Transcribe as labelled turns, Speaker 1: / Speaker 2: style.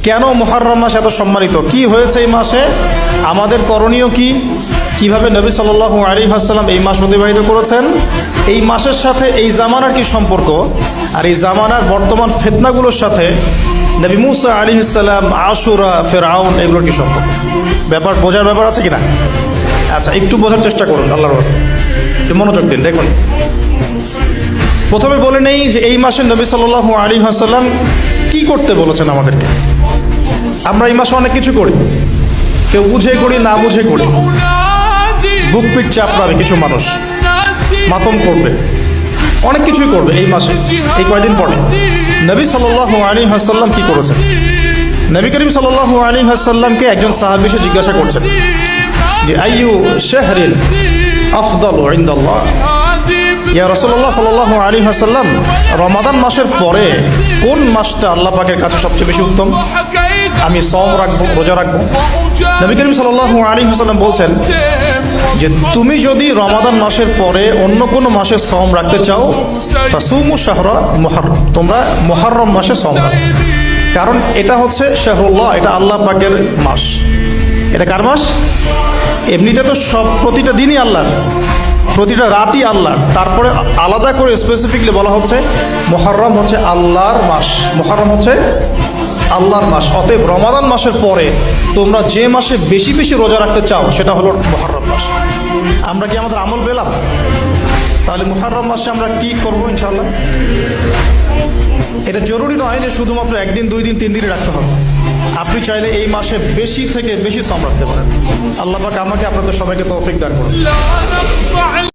Speaker 1: কেন মুহররম মাস এত সম্মানিত, কি হয়েছে এই মাসে, আমাদের করণীয় কি, কিভাবে নবী সাল্লাল্লাহু আলাইহি ওয়াসাল্লাম এই মাস অতিবাহিত করেছেন, এই মাসের সাথে এই জামানার কি সম্পর্ক, আর এই জামানার বর্তমান ফিতনাগুলোর সাথে নবী মুসা আলাইহিস সালাম, আশুরা, ফিরআউন এগুলোর কি সম্পর্ক, ব্যাপার বোঝার ব্যাপার আছে কিনা? আচ্ছা, একটু বোঝার চেষ্টা করুন, আল্লাহর রাস্তায় একটু মনোযোগ দিন। দেখুন, প্রথমে বলে নেই যে এই মাসে নবী সাল্লাল্লাহু আলাইহি ওয়াসাল্লাম কি করতে বলেছেন আমাদেরকে। আমরা এই মাসে অনেক কিছু করি, কেউ বুঝে করি, না বুঝে করি। বুক পিট চাপড়াবে কিছু মানুষ, মাতম করবে, অনেক কিছুই করবে এই মাসে, এই কয়দিন পরে। নবী সাল্লাল্লাহু আলাইহি ওয়াসাল্লাম কি করেছেন? নবী করিম সাল্লাল্লাহু আলাইহি ওয়াসাল্লামকে একজন সাহাবী এসে জিজ্ঞাসা করছেন যে আইয়ু শাহরিন আফদালু ইনদাল্লাহ, ইয়া রাসূলুল্লাহ সাল্লাল্লাহু আলাইহি ওয়াসাল্লাম, রমাদান মাসের পরে কোন মাসটা আল্লাহ পাকের কাছে সবচেয়ে বেশি উত্তম? আমি সওম রাখবো, রোজা রাখবো। নবী করিম সাল্লাল্লাহু আলাইহি ওয়াসাল্লাম বলছেন যে তুমি যদি রমাদান মাসের পরে অন্য কোনো মাসে সওম রাখতে চাও, ফাসুমু শাহরা মুহররম, তোমরা মুহররম মাসে সওম রাখো। কারণ এটা হচ্ছে শাহরুল্লাহ, এটা আল্লাহ পাকের মাস। এটা কার মাস? এমনিতে তো সব প্রতিটা দিনই আল্লাহর, প্রতিটা রাতই আল্লাহর, তারপরে আলাদা করে স্পেসিফিকলি বলা হচ্ছে মুহররম হচ্ছে আল্লাহর মাস, মুহররম হচ্ছে আল্লাহর মাস। অতএব রমাদান মাসের পরে তোমরা যে মাসে বেশি বেশি রোজা রাখতে চাও সেটা হলো মুহররম মাস। আমরা কি আমাদের আমল পেলাম? তাহলে মুহররম মাসে আমরা কি করবো ইনশাআল্লাহ? এটা জরুরি নয় যে শুধুমাত্র একদিন, 2 দিন, 3 দিনই রাখতে হবে। আপনি চাইলে এই মাসে বেশি থেকে বেশি সওম রাখতে পারেন। আল্লাহ পাক আমাকে আপনাদের সবাইকে তৌফিক দান করুন।